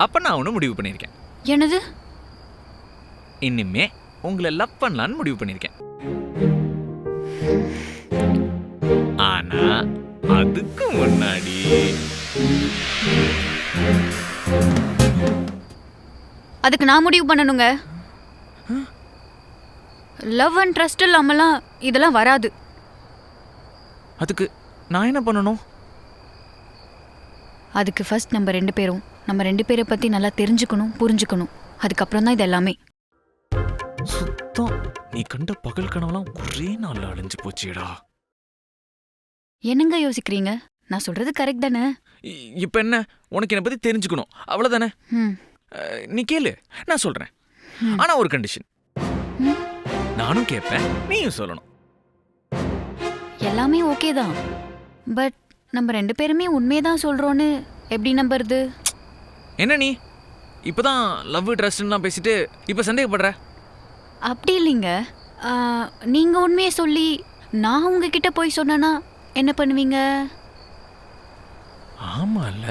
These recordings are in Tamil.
அப்ப நான் ஒன்று முடிவு பண்ணியிருக்கேன். என்னது? இனிமே உங்களை லவ் பண்ணலான்னு முடிவு பண்ணியிருக்கேன். ஆனா அதுக்கு முன்னாடி அதுக்கு நான் முடிவு பண்ணணுங்க. லவ் அண்ட் ட்ரஸ்ட் இல்லாமலாம் இதெல்லாம் வராது. அதுக்கு நான் என்ன பண்ணணும்? அதுக்கு ஃபர்ஸ்ட் நம்ம ரெண்டு பேரை பற்றி நல்லா தெரிஞ்சுக்கணும், புரிஞ்சுக்கணும். அதுக்கப்புறம் தான் இது எல்லாமே. சுத்தம் நீ கண்ட பகல் கனவுலாம் ஒரே நாள்ல அழிஞ்சு போச்சேடா. என்னங்க யோசிக்கிறீங்க? நான் சொல்றது கரெக்ட் தானே? இப்ப என்ன, உனக்கு என்னை பத்தி தெரிஞ்சுக்கணும் அவ்வளவுதானே? ம். நீ கேளு, நான் சொல்றேன். ஆனா ஒரு கண்டிஷன். நானும் கேட்பேன், நீயும் சொல்லணும். எல்லாமே ஓகே தான். பட் நம்ம ரெண்டு பேருமே உண்மையை தான் சொல்றோன்னு எப்படி நம்புறது? என்ன நீ இப்பதான் லவ் ட்ரஸ்ட்லாம் பேசிட்டு இப்ப சந்தேகப்படுற? அப்படி இல்லைங்க. நீங்க உண்மையை சொல்லி நான் உங்ககிட்ட போய் சொன்னேன்னா என்ன பண்ணுவீங்க? ஆமால,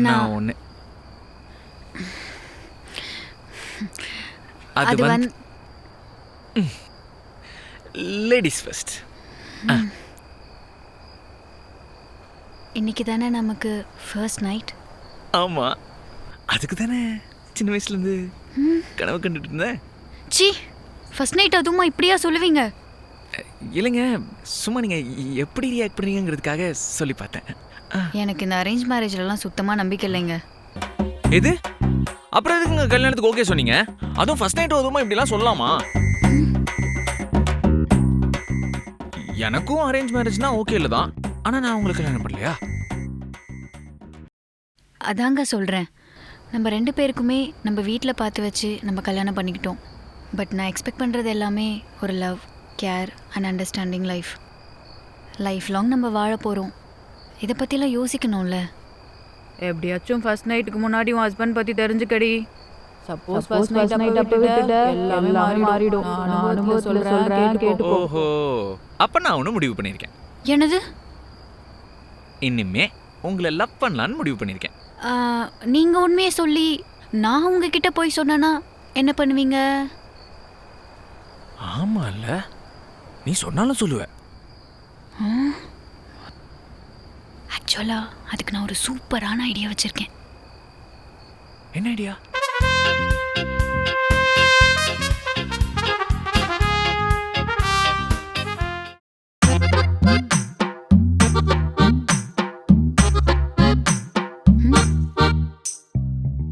நான் ஒண்ணு அது வந்து லேடிஸ் ஃபர்ஸ்ட். இன்னைக்கு தானே நமக்கு ஃபர்ஸ்ட் நைட். ஆமா, அதுக்கு தானே சின்ன வயசுல இருந்து கனவு கண்டுட்டு இருந்தேன். சி, ஃபர்ஸ்ட் நைட் அதுவுமா இப்படியா சொல்லுவீங்க? இல்லைங்க, சும்மா நீங்க எப்படி ரியாக்ட் பண்ணுறீங்கிறதுக்காக சொல்லி பார்த்தேன். எனக்கு இந்த அரேஞ்ச் மேரேஜ்லலாம் சுத்தமாக நம்பிக்கை இல்லைங்க. எது? அப்புறம் எதுக்குங்க கல்யாணத்துக்கு ஓகே சொன்னீங்க? அதுவும் ஃபர்ஸ்ட் நைட் அதுவுமா இப்படிலாம் சொல்லலாமா? எனக்கும் அரேஞ்ச் மேரேஜ்னா ஓகே இல்லை தான். ஆனால் நான் உங்களுக்கு கல்யாணம் பண்ணலையா? அதாங்க சொல்கிறேன். நம்ம ரெண்டு பேருக்குமே நம்ம வீட்டில் பார்த்து வச்சு நம்ம கல்யாணம் பண்ணிக்கிட்டோம். பட் நான் எக்ஸ்பெக்ட் பண்ணுறது எல்லாமே ஒரு love, care and understanding life long நம்ம வாழ போகிறோம். இதை பற்றிலாம் யோசிக்கணும்ல. எப்படியாச்சும் ஃபர்ஸ்ட் நைட்டுக்கு முன்னாடி உன் ஹஸ்பண்ட் பற்றி தெரிஞ்சுக்கடி. சப்போஸ் ஃபர்ஸ்ட் நைட் அப்போ விட்டுட்ட எல்லாமே மாறிடும். நான் அனுபவத்தில் சொல்கிறேன், கேட்டுக்கோ. ஓஹோ, அப்போ நான் ஒன்று முடிவு பண்ணியிருக்கேன். என்னது? இனிமே உங்களை லவ் பண்ணலான்னு முடிவு பண்ணியிருக்கேன். நீங்கள் உண்மையை சொல்லி நான் உங்ககிட்ட போய் சொன்னேன்னா என்ன பண்ணுவீங்க? ஆமால்ல, நீ சொன்னாலும் சொல்லுவ. ஆக்சுவலாக அதுக்கு நான் ஒரு சூப்பரான ஐடியா வச்சுருக்கேன். என்ன ஐடியா?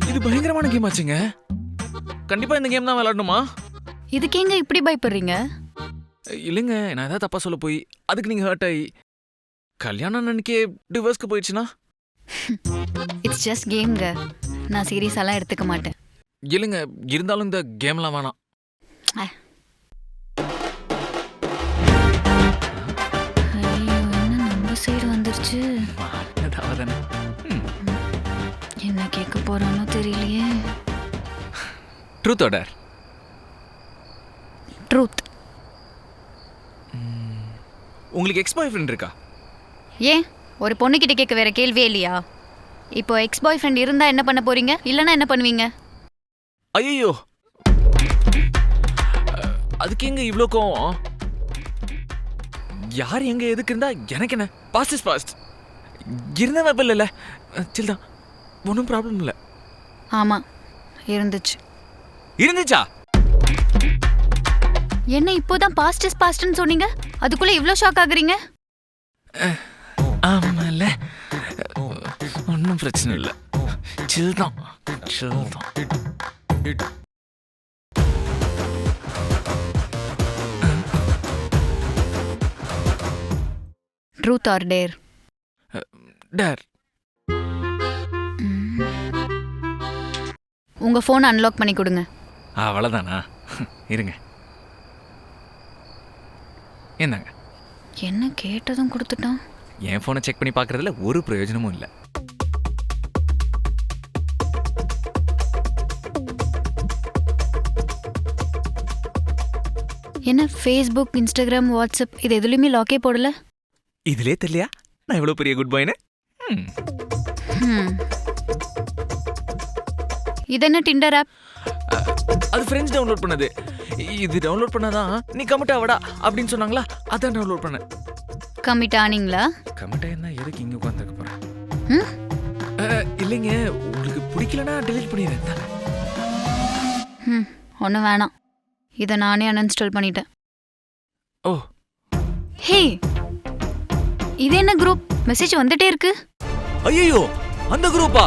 இது பயங்கரமான கேம் ஆச்சுங்க. கண்டிப்பா இந்த கேம் தான் விளையாடணுமா? இதுக்கேங்க இப்படி பயப்படுறீங்க? இல்லைங்க, நான் ஏதாவது தப்பா சொல்ல போய் அதுக்கு நீங்க ஹர்ட் ஆகி கல்யாணம் அன்னைக்கே டிவோர்ஸ்க்கு போயிடுச்சுன்னா? இட்ஸ் ஜஸ்ட் கேம்ங்க. நான் சீரியஸாலாம் எடுத்துக்க மாட்டேன். இல்லைங்க, இருந்தாலும் இந்த கேம்லாம் வேணாம். ஐயோ, என்ன நம்ம சைடு வந்துருச்சு. என்ன கேட்க போறானோ தெரியலையே. Truth or dare? ட்ரூத். உங்களுக்கு எக்ஸ் பாய் ஃப்ரெண்ட் இருக்கா? ஏன், ஒரு பொண்ணுக்கிட்ட கேட்க வேற கேள்வியே இல்லையா? இப்போ எக்ஸ் பாய் ஃப்ரெண்ட் இருந்தா என்ன பண்ண போறீங்க? இல்லைன்னா என்ன பண்ணுவீங்க? ஐயோ, அதுக்கு எங்க இவ்வளோ கோவம்? யார் எங்க எதுக்கு இருந்தா எனக்கு என்ன? Past is past. இருந்த வெப்பல் இல்லை, சில்தான், ஒன்றும் ப்ராப்ளம் இல்லை. ஆமா, இருந்துச்சு. இருந்துச்சா? என்ன இப்போதான் பாஸ்ட் இஸ் பாஸ்ட்னு சொன்னீங்க, அதுக்குள்ள இவ்ளோ ஷாக் ஆகுறீங்க? ஆமால, ஒன்றும் பிரச்சனை இல்லை. சில் தான். Truth or dare? டேர். உங்கள் ஃபோனை அன்லாக் பண்ணி கொடுங்க. அவ்வளோதானா? இருங்க. என்னங்க? என்ன கேட்டதும் கொடுத்துட்டான். என் ஃபோனை செக் பண்ணி பார்க்குறதுல ஒரு பிரயோஜனமும் இல்லை. என்ன ஃபேஸ்புக், இன்ஸ்டாகிராம், வாட்ஸ்அப் இது எதுலையுமே லாக்கே போடல? இதுலே தெரியலையா நான் எவ்வளோ பெரிய குட் பாய்னு? இது என்ன டிண்டர் ஆப்? அது ஃப்ரெண்ட்ஸ் டவுன்லோட் பண்ணது. இது டவுன்லோட் பண்ணாதான் நீ கமிட் ஆவடா அப்படின்னு சொன்னாங்களா, அதான் டவுன்லோட் பண்ணேன். கமிட் ஆனீங்களா? கமிட் ஆயிருந்தா எதுக்கு இங்கே உட்காந்துருக்க போகிறேன்? இல்லைங்க, உங்களுக்கு பிடிக்கலன்னா டெலீட் பண்ணிடுறேன். ஒன்றும் வேணாம், இதை நானே அன்இன்ஸ்டால் பண்ணிட்டேன். ஓ. ஹே, இது என்ன குரூப்? மெசேஜ் வந்துட்டே இருக்கு. ஐயோ, அந்த குரூப்பா?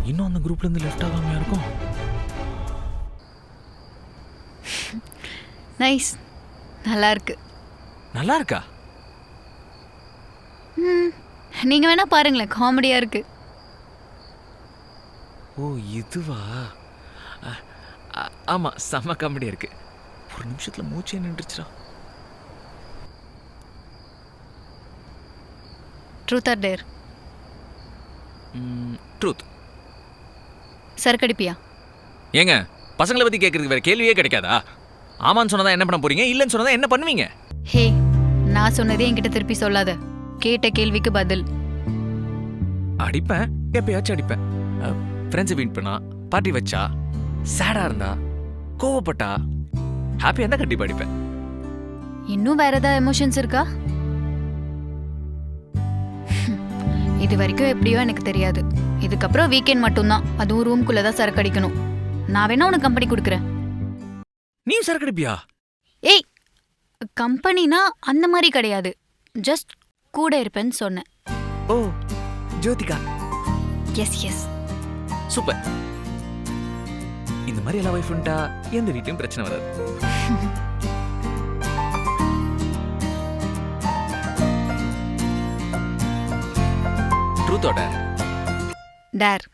இன்னும் அந்த குரூப்ல இருந்து லெஃப்ட் ஆகாமையா இருக்கும். நைஸ், நல்லா இருக்கு. நல்லா இருக்கா? நீங்க வேணா பாருங்களேன், காமெடியா இருக்கு. ஓ இதுவா? ஆமா, செம்ம காமெடியா இருக்கு. ஒரு நிமிஷத்துல மூச்சே நின்றுச்சுடா. Truth or dare? ட்ரூத். சரக்கடிப்பியா? ஏங்க, பசங்களை பத்தி கேட்கறதுக்கு வேற கேள்வியே கிடைக்காதா? ஆமான்னு சொன்னதா என்ன பண்ண போறீங்க, இல்லைன்னு சொன்னதா என்ன பண்ணுவீங்க? ஹே, நான் சொன்னதே என்கிட்ட திருப்பி சொல்லாத. கேட்ட கேள்விக்கு பதில். அடிப்பேன், எப்பயாச்சும் அடிப்பேன். ஃப்ரெண்ட்ஸை மீட் பண்ணா, பார்ட்டி வச்சா, சேடா இருந்தா, கோவப்பட்டா, ஹாப்பியா இருந்தா கண்டிப்பா அடிப்பேன். இன்னும் வேற ஏதாவது எமோஷன்ஸ் இருக்கா? இது வரைக்கும் எப்படியோ எனக்கு தெரியாது. இதுக்கப்புறம் வீக்கெண்ட் மட்டும்தான், அதுவும் ரூம்குள்ள தான் சரக்கு அடிக்கணும். நான் வேணா உனக்கு கம்பெனி கொடுக்குறேன். நீ சரக்கு அடிப்பியா? ஏய், கம்பெனினா அந்த மாதிரி கிடையாது, ஜஸ்ட் கூட இருப்பேன்னு சொன்னேன். ஓ, ஜோதிகா. Yes yes, super. இந்த மாதிரி எல்லா வைஃப்ண்டா எந்த வீட்லயும் பிரச்சனை வராது. ட்ரூத்தோட டேர்.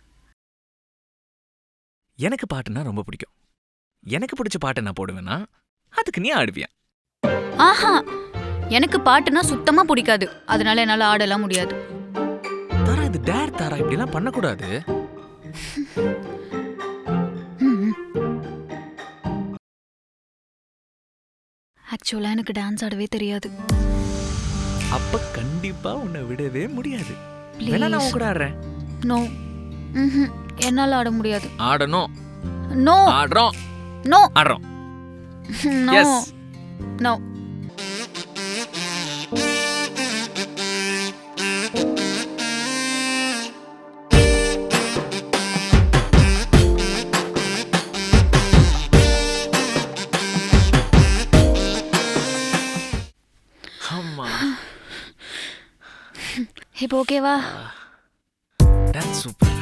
எனக்கு பாட்டுனா ரொம்ப பிடிக்கும். எனக்கு பிடிச்ச பாட்டை நான் போடுவேன்னா அதுக்கு நீ ஆடுவியா? ஆஹா, எனக்கு பாட்டுனா சுத்தமா பிடிக்காது, அதனால என்னால ஆடலாம் முடியாது. தாரா, இது டேர் தாரா, இப்படிலாம் பண்ணக்கூடாது. ஆக்சுவலா எனக்கு டான்ஸ் ஆடவே தெரியாது. அப்ப கண்டிப்பா உன்னை விடவே முடியாது. Please. வேணா நான் உன் கூட ஆடுறேன். நோ, என்னால ஆட முடியாது. ஆடணும். நோ, ஆடுறோம். நோ, ஆடுறோம். No, Yes. நோ. அம்மா. இப்போ ஓகேவா? Dance super.